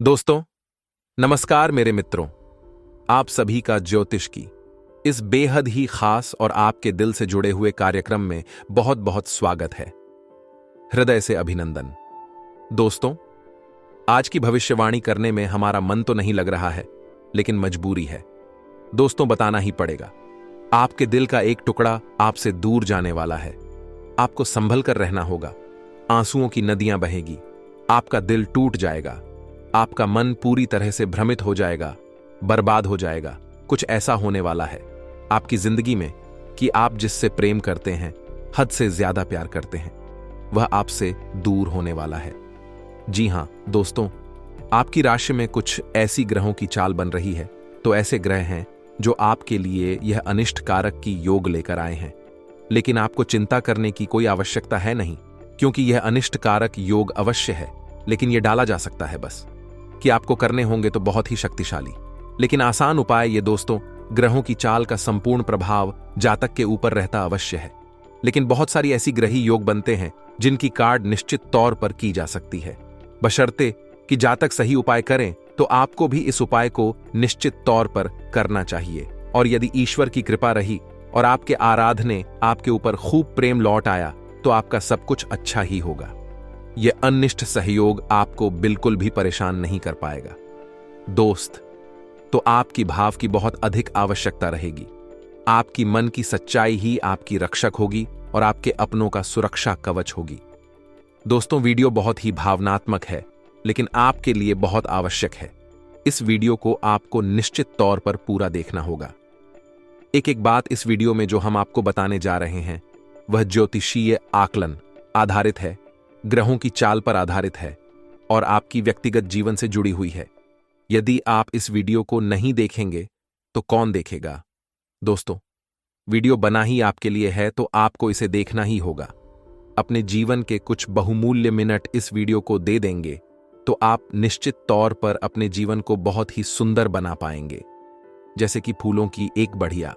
दोस्तों, नमस्कार मेरे मित्रों। आप सभी का ज्योतिष की इस बेहद ही खास और आपके दिल से जुड़े हुए कार्यक्रम में बहुत बहुत स्वागत है। हृदय से अभिनंदन। दोस्तों, आज की भविष्यवाणी करने में हमारा मन तो नहीं लग रहा है, लेकिन मजबूरी है। दोस्तों, बताना ही पड़ेगा। आपके दिल का एक टुकड़ा आपसे दूर जाने वाला है। आपको संभल कर रहना होगा। आंसुओं की नदियां बहेगी। आपका दिल टूट जाएगा। आपका मन पूरी तरह से भ्रमित हो जाएगा, बर्बाद हो जाएगा। कुछ ऐसा होने वाला है आपकी जिंदगी में कि आप जिससे प्रेम करते हैं, हद से ज्यादा प्यार करते हैं, वह आपसे दूर होने वाला है। जी हां दोस्तों, आपकी राशि में कुछ ऐसी ग्रहों की चाल बन रही है। तो ऐसे ग्रह हैं जो आपके लिए यह अनिष्ट कारक की योग लेकर आए हैं। लेकिन आपको चिंता करने की कोई आवश्यकता है नहीं, क्योंकि यह अनिष्ट कारक योग अवश्य है, लेकिन यह डाला जा सकता है। बस कि आपको करने होंगे तो बहुत ही शक्तिशाली लेकिन आसान उपाय ये दोस्तों। ग्रहों की चाल का संपूर्ण प्रभाव जातक के ऊपर रहता अवश्य है, लेकिन बहुत सारी ऐसी ग्रही योग बनते हैं जिनकी कार्ड निश्चित तौर पर की जा सकती है, बशर्ते कि जातक सही उपाय करें। तो आपको भी इस उपाय को निश्चित तौर पर करना चाहिए। और यदि ईश्वर की कृपा रही और आपके आराधने आपके ऊपर खूब प्रेम लौट आया, तो आपका सब कुछ अच्छा ही होगा। यह अनिष्ट सहयोग आपको बिल्कुल भी परेशान नहीं कर पाएगा। दोस्त, तो आपकी भाव की बहुत अधिक आवश्यकता रहेगी। आपकी मन की सच्चाई ही आपकी रक्षक होगी और आपके अपनों का सुरक्षा कवच होगी। दोस्तों, वीडियो बहुत ही भावनात्मक है, लेकिन आपके लिए बहुत आवश्यक है। इस वीडियो को आपको निश्चित तौर पर पूरा देखना होगा। एक एक बात इस वीडियो में जो हम आपको बताने जा रहे हैं, वह ज्योतिषीय आकलन आधारित है, ग्रहों की चाल पर आधारित है और आपकी व्यक्तिगत जीवन से जुड़ी हुई है। यदि आप इस वीडियो को नहीं देखेंगे तो कौन देखेगा? दोस्तों, वीडियो बना ही आपके लिए है, तो आपको इसे देखना ही होगा। अपने जीवन के कुछ बहुमूल्य मिनट इस वीडियो को दे देंगे तो आप निश्चित तौर पर अपने जीवन को बहुत ही सुंदर बना पाएंगे, जैसे कि फूलों की एक बढ़िया।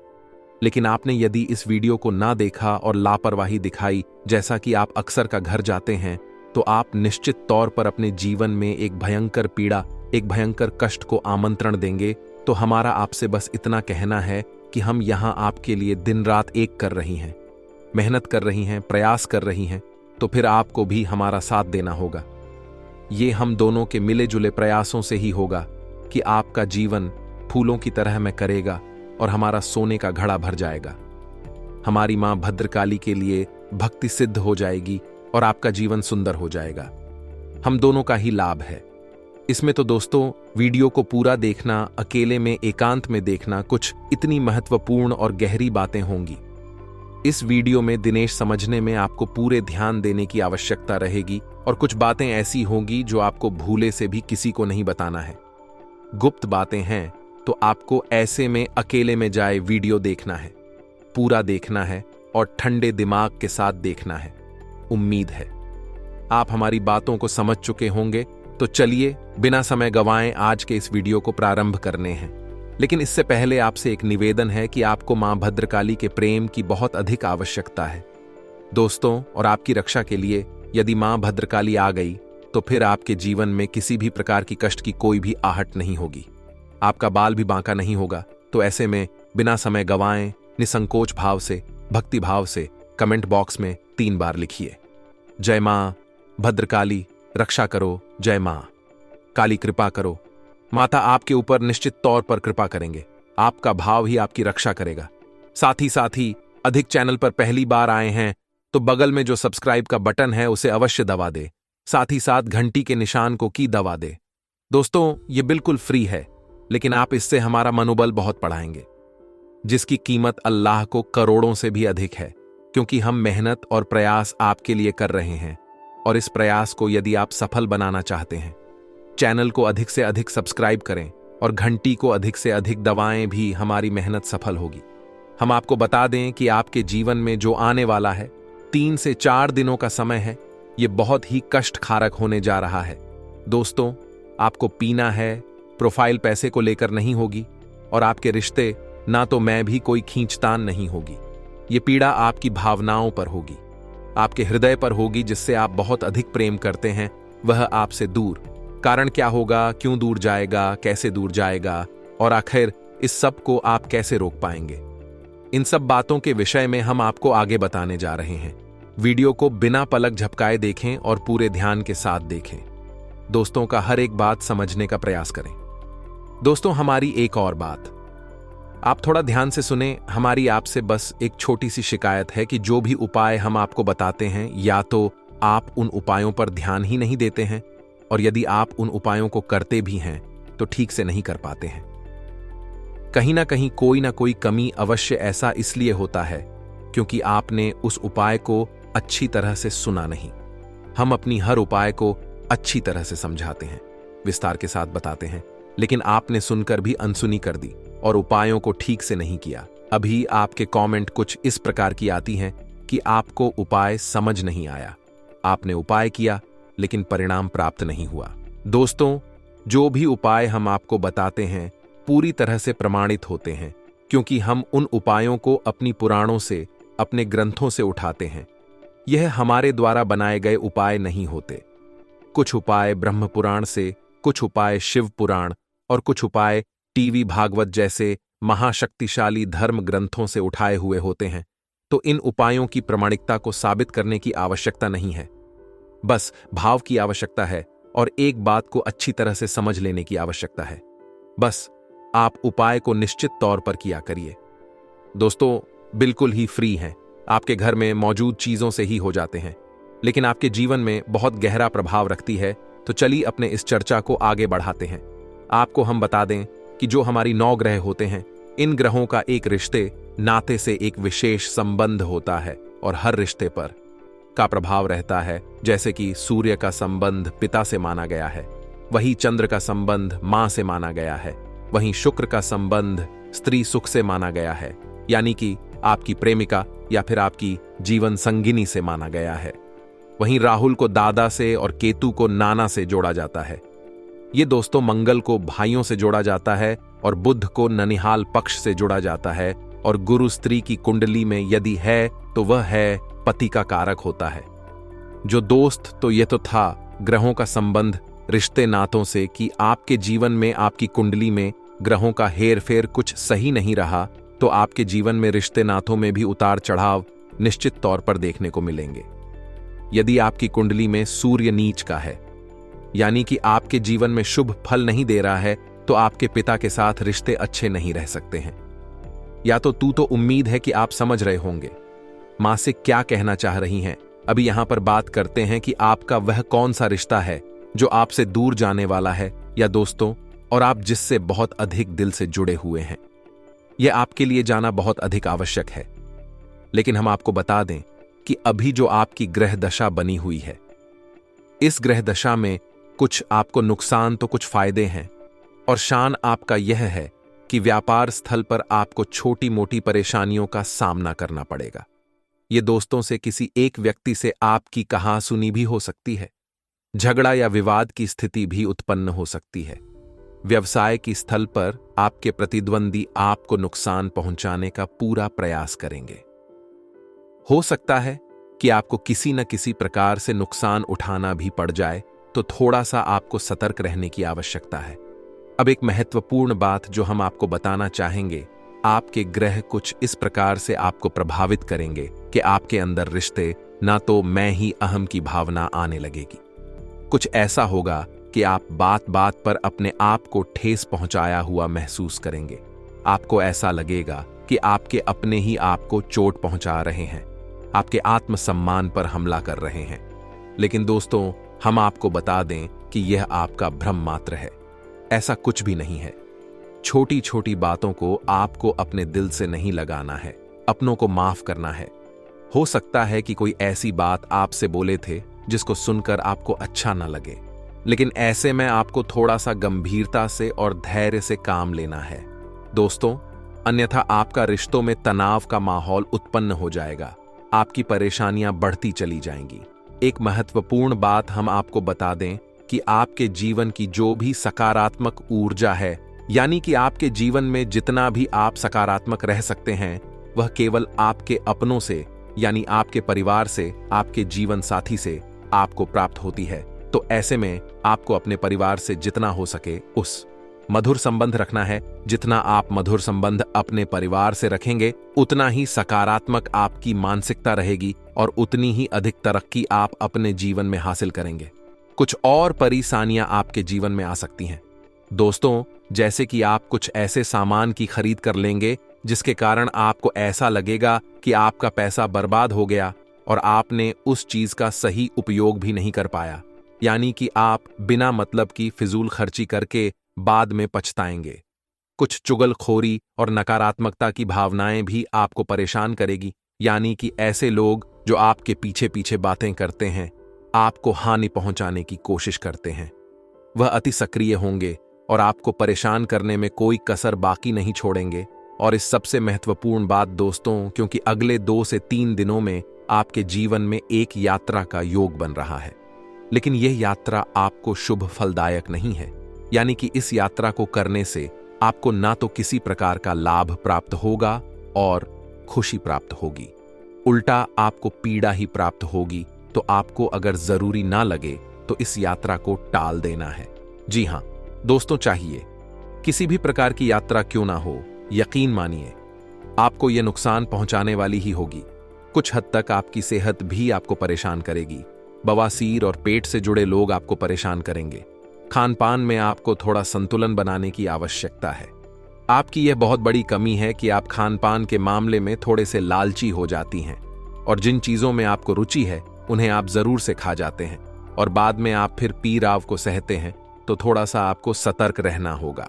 लेकिन आपने यदि इस वीडियो को ना देखा और लापरवाही दिखाई, जैसा कि आप अक्सर का घर जाते हैं, तो आप निश्चित तौर पर अपने जीवन में एक भयंकर पीड़ा, एक भयंकर कष्ट को आमंत्रण देंगे। तो हमारा आपसे बस इतना कहना है कि हम यहां आपके लिए दिन रात एक कर रही हैं, मेहनत कर रही हैं, प्रयास कर रही हैं, तो फिर आपको भी हमारा साथ देना होगा। ये हम दोनों के मिले जुले प्रयासों से ही होगा कि आपका जीवन फूलों की तरह में करेगा और हमारा सोने का घड़ा भर जाएगा। हमारी मां भद्रकाली के लिए भक्ति सिद्ध हो जाएगी और आपका जीवन सुंदर हो जाएगा। हम दोनों का ही लाभ है इसमें। तो दोस्तों, वीडियो को पूरा देखना, अकेले में एकांत में देखना, कुछ इतनी महत्वपूर्ण और गहरी बातें होंगी। इस वीडियो में दिनेश समझने में आपको पूरे ध्यान देने की आवश्यकता रहेगी और कुछ बातें ऐसी होंगी जो आपको भूले से भी किसी को नहीं बताना है। गुप्त बातें हैं, तो आपको ऐसे में अकेले में जाए वीडियो देखना है, पूरा देखना है और ठंडे दिमाग के साथ देखना है। उम्मीद है आप हमारी बातों को समझ चुके होंगे। तो चलिए बिना समय गंवाए आज के इस वीडियो को प्रारंभ करने हैं। लेकिन इससे पहले आपसे एक निवेदन है कि आपको मां भद्रकाली के प्रेम की बहुत अधिक आवश्यकता है दोस्तों। और आपकी रक्षा के लिए यदि मां भद्रकाली आ गई, तो फिर आपके जीवन में किसी भी प्रकार की कष्ट की कोई भी आहट नहीं होगी, आपका बाल भी बांका नहीं होगा। तो ऐसे में बिना समय गंवाएं, निसंकोच भाव से, भक्ति भाव से कमेंट बॉक्स में 3 बार लिखिए, जय मां भद्रकाली रक्षा करो, जय मां काली कृपा करो। माता आपके ऊपर निश्चित तौर पर कृपा करेंगे। आपका भाव ही आपकी रक्षा करेगा। साथ ही अधिक चैनल पर पहली बार आए हैं तो बगल में जो सब्सक्राइब का बटन है उसे अवश्य दबा दे। साथ ही साथ घंटी के निशान को की दबा दे। दोस्तों, ये बिल्कुल फ्री है, लेकिन आप इससे हमारा मनोबल बहुत बढ़ाएंगे, जिसकी कीमत अल्लाह को करोड़ों से भी अधिक है, क्योंकि हम मेहनत और प्रयास आपके लिए कर रहे हैं। और इस प्रयास को यदि आप सफल बनाना चाहते हैं, चैनल को अधिक से अधिक सब्सक्राइब करें और घंटी को अधिक से अधिक दबाएं, भी हमारी मेहनत सफल होगी। हम आपको बता दें कि आपके जीवन में जो आने वाला है 3 से 4 दिनों का समय है, ये बहुत ही कष्टकारक होने जा रहा है। दोस्तों, आपको पीना है, प्रोफाइल पैसे को लेकर नहीं होगी और आपके रिश्ते ना तो मैं भी कोई खींचतान नहीं होगी। ये पीड़ा आपकी भावनाओं पर होगी, आपके हृदय पर होगी, जिससे आप बहुत अधिक प्रेम करते हैं, वह आपसे दूर कारण क्या होगा, क्यों दूर जाएगा, कैसे दूर जाएगा और आखिर इस सब को आप कैसे रोक पाएंगे। इन सब बातों के विषय में हम आपको आगे बताने जा रहे हैं। वीडियो को बिना पलक झपकाए देखें और पूरे ध्यान के साथ देखें। दोस्तों का हर एक बात समझने का प्रयास करें। दोस्तों, हमारी एक और बात आप थोड़ा ध्यान से सुने। हमारी आपसे बस एक छोटी सी शिकायत है कि जो भी उपाय हम आपको बताते हैं, या तो आप उन उपायों पर ध्यान ही नहीं देते हैं, और यदि आप उन उपायों को करते भी हैं तो ठीक से नहीं कर पाते हैं। कहीं ना कोई कमी अवश्य ऐसा इसलिए होता है क्योंकि आपने उस उपाय को अच्छी तरह से सुना नहीं। हम अपनी हर उपाय को अच्छी तरह से समझाते हैं, विस्तार के साथ बताते हैं, लेकिन आपने सुनकर भी अनसुनी कर दी और उपायों को ठीक से नहीं किया। अभी आपके कमेंट कुछ इस प्रकार की आती हैं कि आपको उपाय समझ नहीं आया, आपने उपाय किया लेकिन परिणाम प्राप्त नहीं हुआ। दोस्तों, जो भी उपाय हम आपको बताते हैं पूरी तरह से प्रमाणित होते हैं, क्योंकि हम उन उपायों को अपनी पुराणों से, अपने ग्रंथों से उठाते हैं। यह हमारे द्वारा बनाए गए उपाय नहीं होते। कुछ उपाय ब्रह्म पुराण से, कुछ उपाय शिव पुराण और कुछ उपाय टीवी भागवत जैसे महाशक्तिशाली धर्म ग्रंथों से उठाए हुए होते हैं। तो इन उपायों की प्रामाणिकता को साबित करने की आवश्यकता नहीं है, बस भाव की आवश्यकता है और एक बात को अच्छी तरह से समझ लेने की आवश्यकता है। बस आप उपाय को निश्चित तौर पर किया करिए। दोस्तों, बिल्कुल ही फ्री हैं, आपके घर में मौजूद चीजों से ही हो जाते हैं, लेकिन आपके जीवन में बहुत गहरा प्रभाव रखती है। तो चलिए अपने इस चर्चा को आगे बढ़ाते हैं। आपको हम बता दें कि जो हमारी 9 ग्रह होते हैं, इन ग्रहों का एक रिश्ते नाते से एक विशेष संबंध होता है और हर रिश्ते पर का प्रभाव रहता है। जैसे कि सूर्य का संबंध पिता से माना गया है, वही चंद्र का संबंध मां से माना गया है, वहीं शुक्र का संबंध स्त्री सुख से माना गया है, यानी कि आपकी प्रेमिका या फिर आपकी जीवन संगिनी से माना गया है। वहीं राहुल को दादा से और केतु को नाना से जोड़ा जाता है। ये दोस्तों, मंगल को भाइयों से जोड़ा जाता है और बुध को ननिहाल पक्ष से जोड़ा जाता है, और गुरु स्त्री की कुंडली में यदि है तो वह है पति का कारक होता है। जो दोस्त, तो ये तो था ग्रहों का संबंध रिश्ते नातों से कि आपके जीवन में, आपकी कुंडली में ग्रहों का हेर फेर कुछ सही नहीं रहा तो आपके जीवन में रिश्ते नातों में भी उतार चढ़ाव निश्चित तौर पर देखने को मिलेंगे। यदि आपकी कुंडली में सूर्य नीच का है, यानी कि आपके जीवन में शुभ फल नहीं दे रहा है, तो आपके पिता के साथ रिश्ते अच्छे नहीं रह सकते हैं। या तो उम्मीद है कि आप समझ रहे होंगे मां से क्या कहना चाह रही हैं। अभी यहां पर बात करते हैं कि आपका वह कौन सा रिश्ता है जो आपसे दूर जाने वाला है, या दोस्तों, और आप जिससे बहुत अधिक दिल से जुड़े हुए हैं। यह आपके लिए जाना बहुत अधिक आवश्यक है। लेकिन हम आपको बता दें कि अभी जो आपकी ग्रह दशा बनी हुई है, इस ग्रह दशा में कुछ आपको नुकसान तो कुछ फायदे हैं, और शान आपका यह है कि व्यापार स्थल पर आपको छोटी मोटी परेशानियों का सामना करना पड़ेगा। ये दोस्तों से किसी एक व्यक्ति से आपकी कहासुनी भी हो सकती है, झगड़ा या विवाद की स्थिति भी उत्पन्न हो सकती है। व्यवसाय की स्थल पर आपके प्रतिद्वंदी आपको नुकसान पहुंचाने का पूरा प्रयास करेंगे। हो सकता है कि आपको किसी न किसी प्रकार से नुकसान उठाना भी पड़ जाए, तो थोड़ा सा आपको सतर्क रहने की आवश्यकता है। अब एक महत्वपूर्ण बात जो हम आपको बताना चाहेंगे, आपके ग्रह कुछ इस प्रकार से आपको प्रभावित करेंगे कि आपके अंदर रिश्ते ना तो मैं ही अहम की भावना आने लगेगी। कुछ ऐसा होगा कि आप बात बात पर अपने आप को ठेस पहुंचाया हुआ महसूस करेंगे। आपको ऐसा लगेगा कि आपके अपने ही आपको चोट पहुंचा रहे हैं, आपके आत्मसम्मान पर हमला कर रहे हैं। लेकिन दोस्तों, हम आपको बता दें कि यह आपका भ्रम मात्र है, ऐसा कुछ भी नहीं है। छोटी छोटी बातों को आपको अपने दिल से नहीं लगाना है, अपनों को माफ करना है। हो सकता है कि कोई ऐसी बात आपसे बोले थे जिसको सुनकर आपको अच्छा न लगे, लेकिन ऐसे में आपको थोड़ा सा गंभीरता से और धैर्य से काम लेना है दोस्तों, अन्यथा आपका रिश्तों में तनाव का माहौल उत्पन्न हो जाएगा, आपकी परेशानियां बढ़ती चली जाएंगी। एक महत्वपूर्ण बात हम आपको बता दें कि आपके जीवन की जो भी सकारात्मक ऊर्जा है, यानी कि आपके जीवन में जितना भी आप सकारात्मक रह सकते हैं, वह केवल आपके अपनों से, यानी आपके परिवार से, आपके जीवन साथी से आपको प्राप्त होती है। तो तो ऐसे में आपको अपने परिवार से जितना हो सके उस मधुर संबंध रखना है। जितना आप मधुर संबंध अपने परिवार से रखेंगे, उतना ही सकारात्मक आपकी मानसिकता रहेगी और उतनी ही अधिक तरक्की आप अपने जीवन में हासिल करेंगे। कुछ और परेशानियां आपके जीवन में आ सकती हैं दोस्तों, जैसे कि आप कुछ ऐसे सामान की खरीद कर लेंगे जिसके कारण आपको ऐसा लगेगा कि आपका पैसा बर्बाद हो गया और आपने उस चीज का सही उपयोग भी नहीं कर पाया। यानी कि आप बिना मतलब की फिजूल खर्ची करके बाद में पछताएंगे। कुछ चुगलखोरी और नकारात्मकता की भावनाएं भी आपको परेशान करेगी। यानी कि ऐसे लोग जो आपके पीछे पीछे बातें करते हैं, आपको हानि पहुंचाने की कोशिश करते हैं, वह अति सक्रिय होंगे और आपको परेशान करने में कोई कसर बाकी नहीं छोड़ेंगे। और इस सबसे महत्वपूर्ण बात दोस्तों, क्योंकि अगले 2 से 3 दिनों में आपके जीवन में एक यात्रा का योग बन रहा है, लेकिन यह यात्रा आपको शुभ फलदायक नहीं है। यानी कि इस यात्रा को करने से आपको ना तो किसी प्रकार का लाभ प्राप्त होगा और खुशी प्राप्त होगी, उल्टा आपको पीड़ा ही प्राप्त होगी। तो आपको अगर जरूरी ना लगे तो इस यात्रा को टाल देना है। जी हां दोस्तों, चाहिए किसी भी प्रकार की यात्रा क्यों ना हो, यकीन मानिए आपको यह नुकसान पहुंचाने वाली ही होगी। कुछ हद तक आपकी सेहत भी आपको परेशान करेगी। बवासीर और पेट से जुड़े लोग आपको परेशान करेंगे। खान पान में आपको थोड़ा संतुलन बनाने की आवश्यकता है। आपकी यह बहुत बड़ी कमी है कि आप खान पान के मामले में थोड़े से लालची हो जाती हैं और जिन चीजों में आपको रुचि है उन्हें आप जरूर से खा जाते हैं और बाद में आप फिर पीराव को सहते हैं। तो थोड़ा सा आपको सतर्क रहना होगा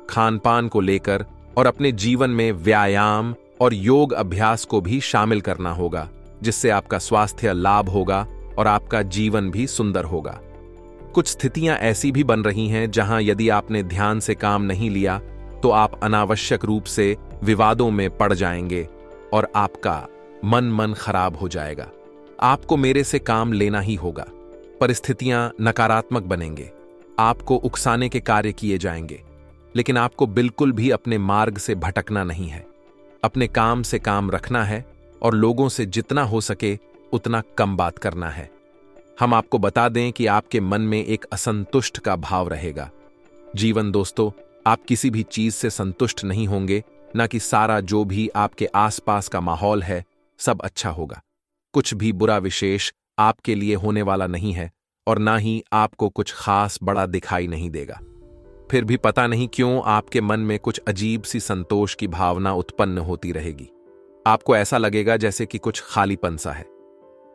खान पान को लेकर, और अपने जीवन में व्यायाम और योग अभ्यास को भी शामिल करना होगा, जिससे आपका स्वास्थ्य लाभ होगा और आपका जीवन भी सुंदर होगा। कुछ स्थितियां ऐसी भी बन रही हैं जहां यदि आपने ध्यान से काम नहीं लिया तो आप अनावश्यक रूप से विवादों में पड़ जाएंगे और आपका मन खराब हो जाएगा। आपको मेरे से काम लेना ही होगा। परिस्थितियां नकारात्मक बनेंगे, आपको उकसाने के कार्य किए जाएंगे, लेकिन आपको बिल्कुल भी अपने मार्ग से भटकना नहीं है। अपने काम से काम रखना है और लोगों से जितना हो सके उतना कम बात करना है। हम आपको बता दें कि आपके मन में एक असंतुष्ट का भाव रहेगा। जीवन दोस्तों, आप किसी भी चीज से संतुष्ट नहीं होंगे, ना कि सारा जो भी आपके आसपास का माहौल है सब अच्छा होगा। कुछ भी बुरा विशेष आपके लिए होने वाला नहीं है और ना ही आपको कुछ खास बड़ा दिखाई नहीं देगा। फिर भी पता नहीं क्यों आपके मन में कुछ अजीब सी संतोष की भावना उत्पन्न होती रहेगी। आपको ऐसा लगेगा जैसे कि कुछ खालीपन सा है,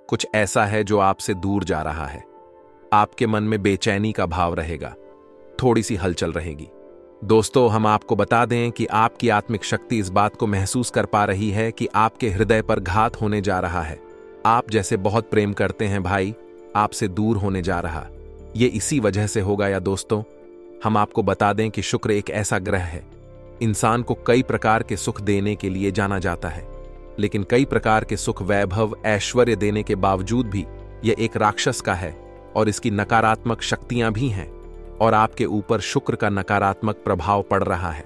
कुछ ऐसा है जो आपसे दूर जा रहा है। आपके मन में बेचैनी का भाव रहेगा, थोड़ी सी हलचल रहेगी। दोस्तों, हम आपको बता दें कि आपकी आत्मिक शक्ति इस बात को महसूस कर पा रही है कि आपके हृदय पर घात होने जा रहा है। आप जैसे बहुत प्रेम करते हैं भाई, आपसे दूर होने जा रहा, ये इसी वजह से होगा। या दोस्तों, हम आपको बता दें कि शुक्र एक ऐसा ग्रह है, इंसान को कई प्रकार के सुख देने के लिए जाना जाता है, लेकिन कई प्रकार के सुख वैभव ऐश्वर्य देने के बावजूद भी यह एक राक्षस का है और इसकी नकारात्मक शक्तियां भी हैं और आपके ऊपर शुक्र का नकारात्मक प्रभाव पड़ रहा है।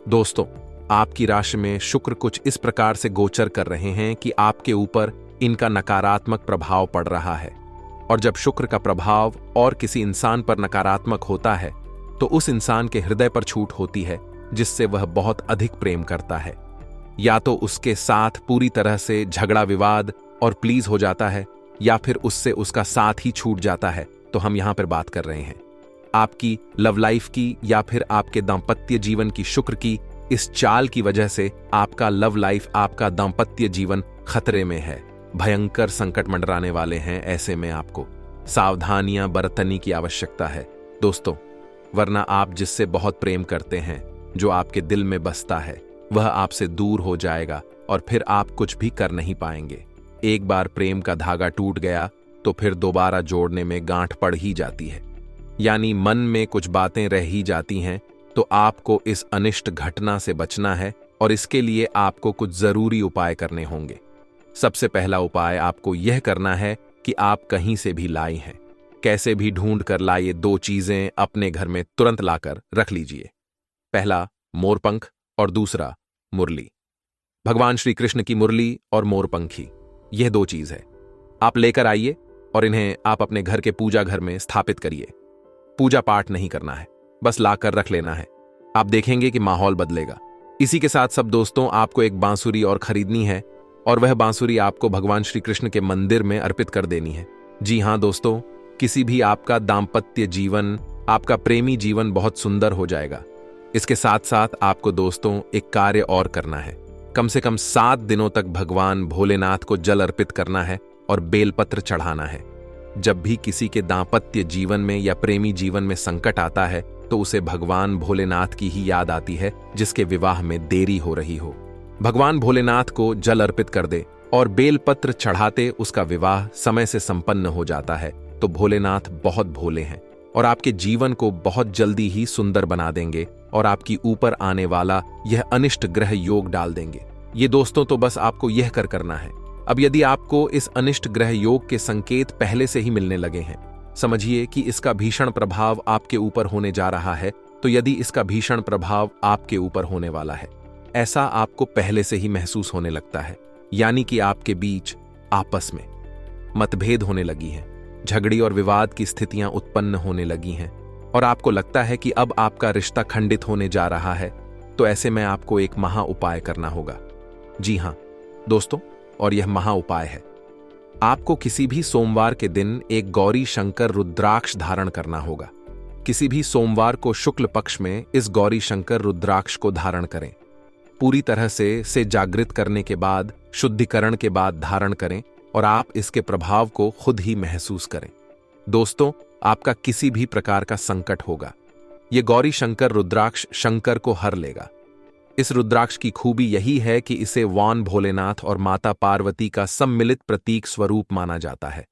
दोस्तों, आपकी राशि में शुक्र कुछ इस प्रकार से गोचर कर रहे हैं कि आपके ऊपर इनका नकारात्मक प्रभाव पड़ रहा है। और जब शुक्र का प्रभाव और किसी इंसान पर नकारात्मक होता है तो उस इंसान के हृदय पर छूट होती है, जिससे वह बहुत अधिक प्रेम करता है। या तो उसके साथ पूरी तरह से झगड़ा विवाद और प्लीज हो जाता है, या फिर उससे उसका साथ ही छूट जाता है। तो हम यहां पर बात कर रहे हैं आपकी लव लाइफ की या फिर आपके दांपत्य जीवन की। शुक्र की इस चाल की वजह से आपका लव लाइफ, आपका दांपत्य जीवन खतरे में है, भयंकर संकट मंडराने वाले हैं। ऐसे में आपको सावधानियां बरतने की आवश्यकता है दोस्तों, वरना आप जिससे बहुत प्रेम करते हैं, जो आपके दिल में बसता है, वह आपसे दूर हो जाएगा और फिर आप कुछ भी कर नहीं पाएंगे। एक बार प्रेम का धागा टूट गया तो फिर दोबारा जोड़ने में गांठ पड़ ही जाती है, यानी मन में कुछ बातें रह ही जाती हैं। तो आपको इस अनिष्ट घटना से बचना है और इसके लिए आपको कुछ जरूरी उपाय करने होंगे। सबसे पहला उपाय आपको यह करना है कि आप कहीं से भी लाई हैं, कैसे भी ढूंढ कर लाइए 2 चीजें अपने घर में तुरंत लाकर रख लीजिए। पहला मोरपंख और दूसरा मुरली। भगवान श्री कृष्ण की मुरली और मोरपंखी, यह 2 चीज है। आप लेकर आइए और इन्हें आप अपने घर के पूजा घर में स्थापित करिए। पूजा पाठ नहीं करना है, बस लाकर रख लेना है। आप देखेंगे कि माहौल बदलेगा। इसी के साथ सब दोस्तों, आपको एक बांसुरी और खरीदनी है और वह बांसुरी आपको भगवान श्री कृष्ण के मंदिर में अर्पित कर देनी है। जी हां दोस्तों, किसी भी आपका दाम्पत्य जीवन, आपका प्रेमी जीवन बहुत सुंदर हो जाएगा। इसके साथ साथ आपको दोस्तों एक कार्य और करना है। कम से कम 7 दिनों तक भगवान भोलेनाथ को जल अर्पित करना है और बेलपत्र चढ़ाना है। जब भी किसी के दाम्पत्य जीवन में या प्रेमी जीवन में संकट आता है तो उसे भगवान भोलेनाथ की ही याद आती है, जिसके विवाह में देरी हो रही हो। भगवान भोलेनाथ को जल अर्पित कर दे और बेलपत्र चढ़ाते उसका विवाह समय से संपन्न हो जाता है तो भोलेनाथ बहुत भोले हैं और आपके जीवन को बहुत जल्दी ही सुंदर बना देंगे और आपकी ऊपर आने वाला यह अनिष्ट ग्रह योग डाल देंगे। ये दोस्तों तो बस आपको यह करना है। अब यदि आपको इस अनिष्ट ग्रह योग के संकेत पहले से ही मिलने लगे हैं, समझिए कि इसका भीषण प्रभाव आपके ऊपर होने जा रहा है। तो यदि इसका भीषण प्रभाव आपके ऊपर होने वाला है, ऐसा आपको पहले से ही महसूस होने लगता है, यानी कि आपके बीच आपस में मतभेद होने लगी हैं, झगड़ी और विवाद की स्थितियां उत्पन्न होने लगी हैं और आपको लगता है कि अब आपका रिश्ता खंडित होने जा रहा है, तो ऐसे में आपको एक महा उपाय करना होगा। जी हां दोस्तों, और यह महा उपाय है, आपको किसी भी सोमवार के दिन एक गौरी शंकर रुद्राक्ष धारण करना होगा। किसी भी सोमवार को शुक्ल पक्ष में इस गौरी शंकर रुद्राक्ष को धारण करें। पूरी तरह से जागृत करने के बाद, शुद्धिकरण के बाद धारण करें और आप इसके प्रभाव को खुद ही महसूस करें। दोस्तों, आपका किसी भी प्रकार का संकट होगा, यह गौरी शंकर रुद्राक्ष शंकर को हर लेगा। इस रुद्राक्ष की खूबी यही है कि इसे वान भोलेनाथ और माता पार्वती का सम्मिलित प्रतीक स्वरूप माना जाता है।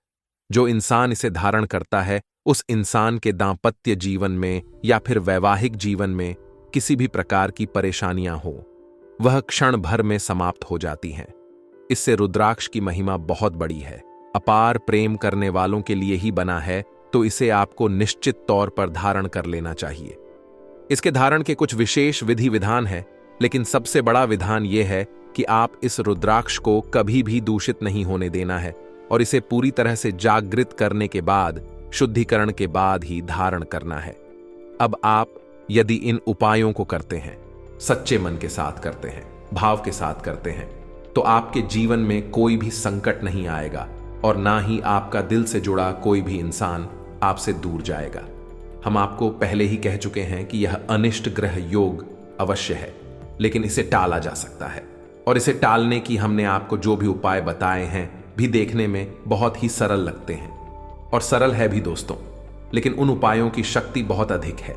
जो इंसान इसे धारण करता है, उस इंसान के दांपत्य जीवन में या फिर वैवाहिक जीवन में किसी भी प्रकार की परेशानियां हो, वह क्षण भर में समाप्त हो जाती हैं। इससे रुद्राक्ष की महिमा बहुत बड़ी है। अपार प्रेम करने वालों के लिए ही बना है, तो इसे आपको निश्चित तौर पर धारण कर लेना चाहिए। इसके धारण के कुछ विशेष विधि विधान है, लेकिन सबसे बड़ा विधान यह है कि आप इस रुद्राक्ष को कभी भी दूषित नहीं होने देना है और इसे पूरी तरह से जागृत करने के बाद, शुद्धिकरण के बाद ही धारण करना है। अब आप यदि इन उपायों को करते हैं, सच्चे मन के साथ करते हैं, भाव के साथ करते हैं, तो आपके जीवन में कोई भी संकट नहीं आएगा और ना ही आपका दिल से जुड़ा कोई भी इंसान आपसे दूर जाएगा। हम आपको पहले ही कह चुके हैं कि यह अनिष्ट ग्रह योग अवश्य है, लेकिन इसे टाला जा सकता है और इसे टालने की हमने आपको जो भी उपाय बताए हैं भी देखने में बहुत ही सरल लगते हैं और सरल है भी दोस्तों, लेकिन उन उपायों की शक्ति बहुत अधिक है।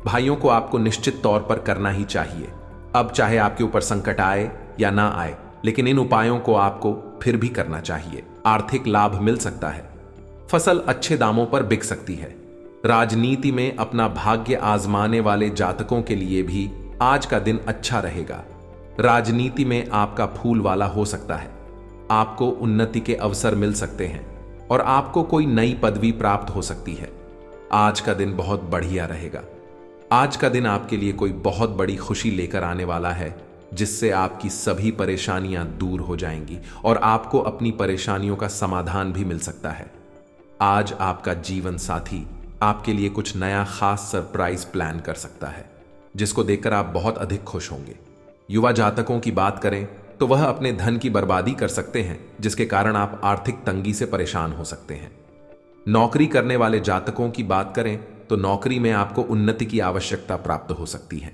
भाइयों को आपको निश्चित तौर पर करना ही चाहिए। अब चाहे आपके ऊपर संकट आए या ना आए, लेकिन इन उपायों को आपको फिर भी करना चाहिए। आर्थिक लाभ मिल सकता है, फसल अच्छे दामों पर बिक सकती है। राजनीति में अपना भाग्य आजमाने वाले जातकों के लिए भी आज का दिन अच्छा रहेगा। राजनीति में आपका फूल वाला हो सकता है, आपको उन्नति के अवसर मिल सकते हैं और आपको कोई नई पदवी प्राप्त हो सकती है। आज का दिन बहुत बढ़िया रहेगा। आज का दिन आपके लिए कोई बहुत बड़ी खुशी लेकर आने वाला है, जिससे आपकी सभी परेशानियां दूर हो जाएंगी और आपको अपनी परेशानियों का समाधान भी मिल सकता है। आज आपका जीवन साथी आपके लिए कुछ नया खास सरप्राइज प्लान कर सकता है, जिसको देखकर आप बहुत अधिक खुश होंगे। युवा जातकों की बात करें तो वह अपने धन की बर्बादी कर सकते हैं, जिसके कारण आप आर्थिक तंगी से परेशान हो सकते हैं। नौकरी करने वाले जातकों की बात करें तो नौकरी में आपको उन्नति की आवश्यकता प्राप्त हो सकती है।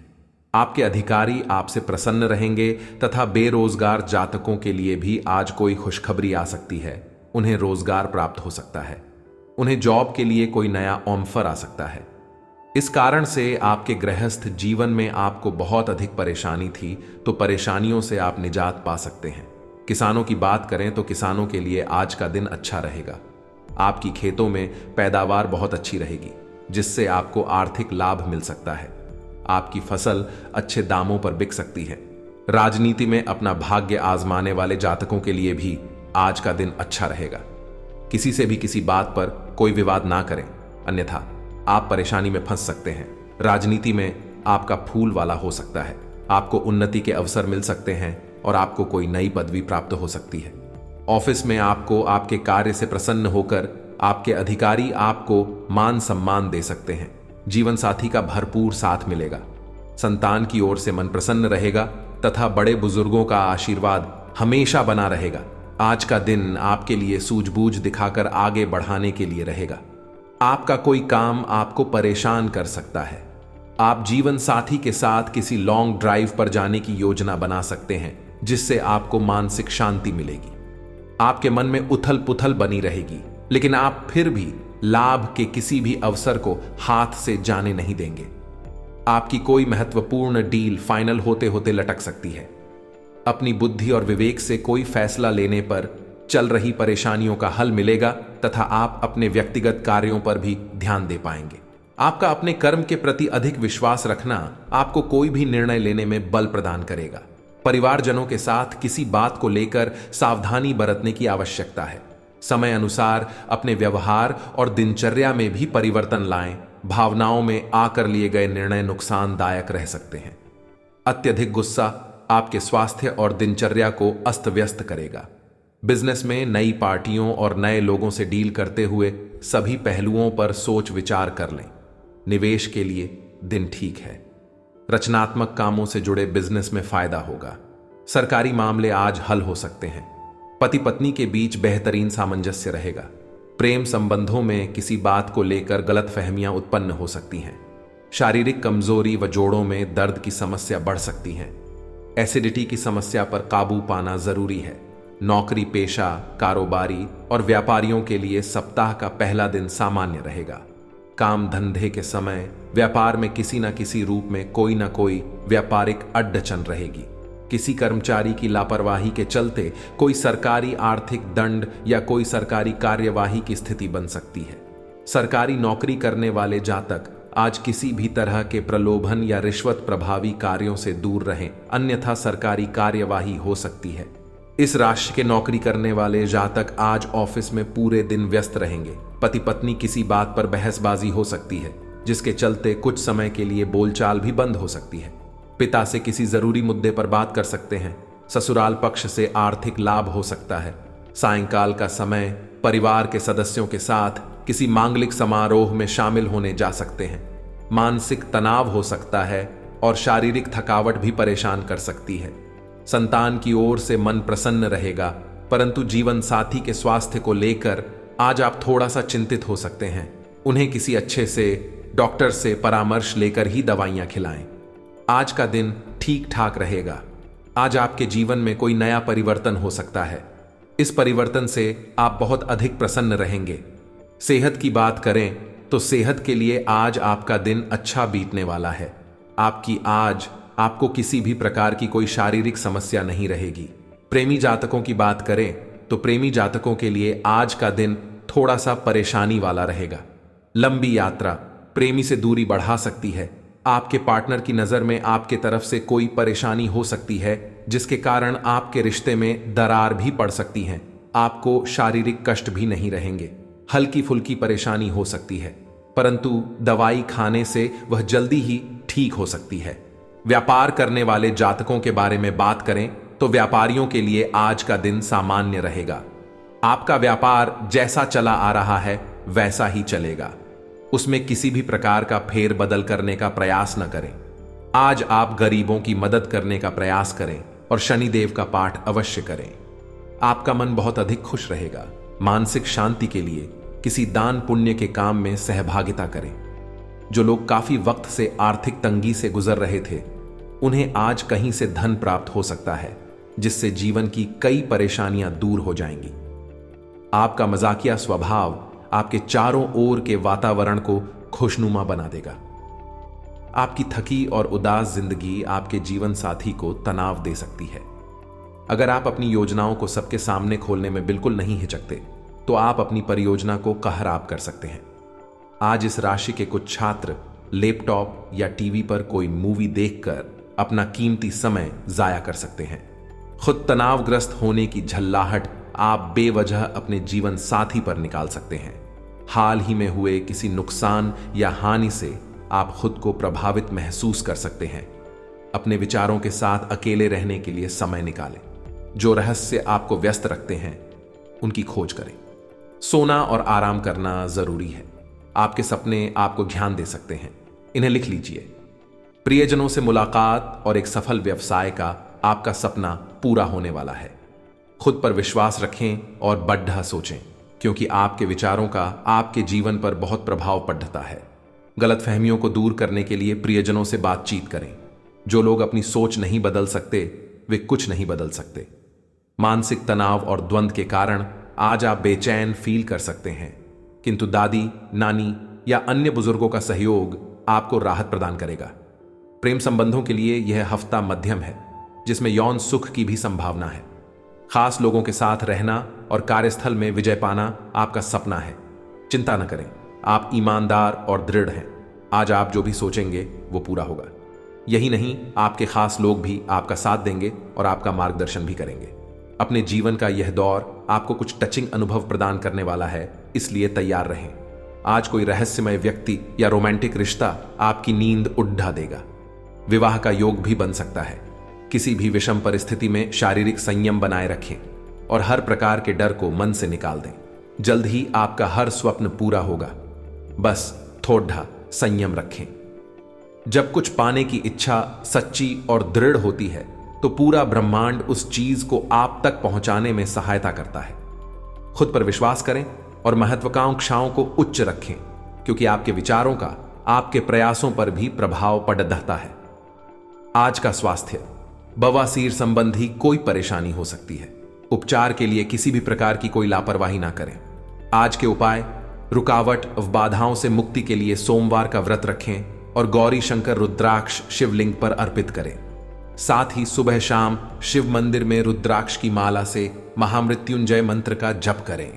आपके अधिकारी आपसे प्रसन्न रहेंगे तथा बेरोजगार जातकों के लिए भी आज कोई खुशखबरी आ सकती है। उन्हें रोजगार प्राप्त हो सकता है, उन्हें जॉब के लिए कोई नया ऑफर आ सकता है। इस कारण से आपके गृहस्थ जीवन में आपको बहुत अधिक परेशानी थी, तो परेशानियों से आप निजात पा सकते हैं। किसानों की बात करें तो किसानों के लिए आज का दिन अच्छा रहेगा। आपकी खेतों में पैदावार बहुत अच्छी रहेगी, जिससे आपको आर्थिक लाभ मिल सकता है। आपकी फसल अच्छे दामों पर बिक सकती है। राजनीति में अपना भाग्य आजमाने वाले जातकों के लिए भी आज का दिन अच्छा रहेगा। किसी से भी किसी बात पर कोई विवाद ना करें, अन्यथा आप परेशानी में फंस सकते हैं। राजनीति में आपका फूल वाला हो सकता है, आपको उन्नति के अवसर मिल सकते हैं और आपको कोई नई पदवी प्राप्त हो सकती है। ऑफिस में आपको आपके कार्य से प्रसन्न होकर आपके अधिकारी आपको मान सम्मान दे सकते हैं। जीवन साथी का भरपूर साथ मिलेगा। संतान की ओर से मन प्रसन्न रहेगा तथा बड़े बुजुर्गों का आशीर्वाद हमेशा बना रहेगा। आज का दिन आपके लिए सूझबूझ दिखाकर आगे बढ़ाने के लिए रहेगा। आपका कोई काम आपको परेशान कर सकता है। आप जीवन साथी के साथ किसी लॉन्ग ड्राइव पर जाने की योजना बना सकते हैं, जिससे आपको मानसिक शांति मिलेगी। आपके मन में उथल पुथल बनी रहेगी, लेकिन आप फिर भी लाभ के किसी भी अवसर को हाथ से जाने नहीं देंगे। आपकी कोई महत्वपूर्ण डील फाइनल होते होते लटक सकती है। अपनी बुद्धि और विवेक से कोई फैसला लेने पर चल रही परेशानियों का हल मिलेगा तथा आप अपने व्यक्तिगत कार्यों पर भी ध्यान दे पाएंगे। आपका अपने कर्म के प्रति अधिक विश्वास रखना आपको कोई भी निर्णय लेने में बल प्रदान करेगा। परिवारजनों के साथ किसी बात को लेकर सावधानी बरतने की आवश्यकता है। समय अनुसार अपने व्यवहार और दिनचर्या में भी परिवर्तन लाएं। भावनाओं में आकर लिए गए निर्णय नुकसानदायक रह सकते हैं। अत्यधिक गुस्सा आपके स्वास्थ्य और दिनचर्या को अस्त व्यस्त करेगा। बिजनेस में नई पार्टियों और नए लोगों से डील करते हुए सभी पहलुओं पर सोच विचार कर लें। निवेश के लिए दिन ठीक है। रचनात्मक कामों से जुड़े बिजनेस में फायदा होगा। सरकारी मामले आज हल हो सकते हैं। पति पत्नी के बीच बेहतरीन सामंजस्य रहेगा। प्रेम संबंधों में किसी बात को लेकर गलतफहमियां उत्पन्न हो सकती हैं। शारीरिक कमजोरी व जोड़ों में दर्द की समस्या बढ़ सकती है। एसिडिटी की समस्या पर काबू पाना जरूरी है। नौकरी पेशा, कारोबारी और व्यापारियों के लिए सप्ताह का पहला दिन सामान्य रहेगा। काम धंधे के समय व्यापार में किसी न किसी रूप में कोई न कोई व्यापारिक अड़चन रहेगी। किसी कर्मचारी की लापरवाही के चलते कोई सरकारी आर्थिक दंड या कोई सरकारी कार्यवाही की स्थिति बन सकती है। सरकारी नौकरी करने वाले जातक आज किसी भी तरह के प्रलोभन या रिश्वत प्रभावी कार्यों से दूर रहें, अन्यथा सरकारी कार्यवाही हो सकती है। इस राशि के नौकरी करने वाले जातक आज ऑफिस में पूरे दिन व्यस्त रहेंगे। पति पत्नी किसी बात पर बहसबाजी हो सकती है, जिसके चलते कुछ समय के लिए बोलचाल भी बंद हो सकती है। पिता से किसी जरूरी मुद्दे पर बात कर सकते हैं। ससुराल पक्ष से आर्थिक लाभ हो सकता है। सायंकाल का समय परिवार के सदस्यों के साथ किसी मांगलिक समारोह में शामिल होने जा सकते हैं। मानसिक तनाव हो सकता है और शारीरिक थकावट भी परेशान कर सकती है। संतान की ओर से मन प्रसन्न रहेगा, परंतु जीवन साथी के स्वास्थ्य को लेकर आज आप थोड़ा सा चिंतित हो सकते हैं। उन्हें किसी अच्छे से डॉक्टर से परामर्श लेकर ही दवाइयां खिलाएं। आज का दिन ठीक ठाक रहेगा। आज आपके जीवन में कोई नया परिवर्तन हो सकता है। इस परिवर्तन से आप बहुत अधिक प्रसन्न रहेंगे। सेहत की बात करें तो सेहत के लिए आज आपका दिन अच्छा बीतने वाला है। आपको किसी भी प्रकार की कोई शारीरिक समस्या नहीं रहेगी। प्रेमी जातकों की बात करें तो प्रेमी जातकों के लिए आज का दिन थोड़ा सा परेशानी वाला रहेगा। लंबी यात्रा प्रेमी से दूरी बढ़ा सकती है। आपके पार्टनर की नजर में आपके तरफ से कोई परेशानी हो सकती है, जिसके कारण आपके रिश्ते में दरार भी पड़ सकती है। आपको शारीरिक कष्ट भी नहीं रहेंगे। हल्की फुल्की परेशानी हो सकती है, परंतु दवाई खाने से वह जल्दी ही ठीक हो सकती है। व्यापार करने वाले जातकों के बारे में बात करें तो व्यापारियों के लिए आज का दिन सामान्य रहेगा। आपका व्यापार जैसा चला आ रहा है वैसा ही चलेगा। उसमें किसी भी प्रकार का फेरबदल करने का प्रयास न करें। आज आप गरीबों की मदद करने का प्रयास करें और शनिदेव का पाठ अवश्य करें। आपका मन बहुत अधिक खुश रहेगा। मानसिक शांति के लिए किसी दान पुण्य के काम में सहभागिता करें। जो लोग काफी वक्त से आर्थिक तंगी से गुजर रहे थे, उन्हें आज कहीं से धन प्राप्त हो सकता है, जिससे जीवन की कई परेशानियां दूर हो जाएंगी। आपका मजाकिया स्वभाव आपके चारों ओर के वातावरण को खुशनुमा बना देगा। आपकी थकी और उदास जिंदगी आपके जीवन साथी को तनाव दे सकती है। अगर आप अपनी योजनाओं को सबके सामने खोलने में बिल्कुल नहीं हिचकते, तो आप अपनी परियोजना को खराब कर सकते हैं। आज इस राशि के कुछ छात्र लैपटॉप या टीवी पर कोई मूवी देखकर अपना कीमती समय जाया कर सकते हैं। खुद तनावग्रस्त होने की झल्लाहट आप बेवजह अपने जीवन साथी पर निकाल सकते हैं। हाल ही में हुए किसी नुकसान या हानि से आप खुद को प्रभावित महसूस कर सकते हैं। अपने विचारों के साथ अकेले रहने के लिए समय निकालें। जो रहस्य आपको व्यस्त रखते हैं उनकी खोज करें। सोना और आराम करना जरूरी है। आपके सपने आपको ध्यान दे सकते हैं, इन्हें लिख लीजिए। प्रियजनों से मुलाकात और एक सफल व्यवसाय का आपका सपना पूरा होने वाला है। खुद पर विश्वास रखें और बढ़ा सोचें, क्योंकि आपके विचारों का आपके जीवन पर बहुत प्रभाव पड़ता है। गलतफहमियों को दूर करने के लिए प्रियजनों से बातचीत करें। जो लोग अपनी सोच नहीं बदल सकते वे कुछ नहीं बदल सकते। मानसिक तनाव और द्वंद्व के कारण आज आप बेचैन फील कर सकते हैं, किंतु दादी, नानी या अन्य बुजुर्गों का सहयोग आपको राहत प्रदान करेगा। प्रेम संबंधों के लिए यह हफ्ता मध्यम है, जिसमें यौन सुख की भी संभावना है। खास लोगों के साथ रहना और कार्यस्थल में विजय पाना आपका सपना है। चिंता न करें, आप ईमानदार और दृढ़ हैं। आज आप जो भी सोचेंगे वो पूरा होगा। यही नहीं, आपके खास लोग भी आपका साथ देंगे और आपका मार्गदर्शन भी करेंगे। अपने जीवन का यह दौर आपको कुछ टचिंग अनुभव प्रदान करने वाला है, इसलिए तैयार रहें। आज कोई रहस्यमय व्यक्ति या रोमांटिक रिश्ता आपकी नींद उड़ा देगा। विवाह का योग भी बन सकता है। किसी भी विषम परिस्थिति में शारीरिक संयम बनाए रखें और हर प्रकार के डर को मन से निकाल दें। जल्द ही आपका हर स्वप्न पूरा होगा, बस थोड़ा संयम रखें। जब कुछ पाने की इच्छा सच्ची और दृढ़ होती है तो पूरा ब्रह्मांड उस चीज को आप तक पहुंचाने में सहायता करता है। खुद पर विश्वास करें और महत्वाकांक्षाओं को उच्च रखें, क्योंकि आपके विचारों का आपके प्रयासों पर भी प्रभाव पड़ता है। आज का स्वास्थ्य, बवासीर संबंधी कोई परेशानी हो सकती है। उपचार के लिए किसी भी प्रकार की कोई लापरवाही ना करें। आज के उपाय, रुकावट व बाधाओं से मुक्ति के लिए सोमवार का व्रत रखें और गौरी शंकर रुद्राक्ष शिवलिंग पर अर्पित करें। साथ ही सुबह शाम शिव मंदिर में रुद्राक्ष की माला से महामृत्युंजय मंत्र का जप करें।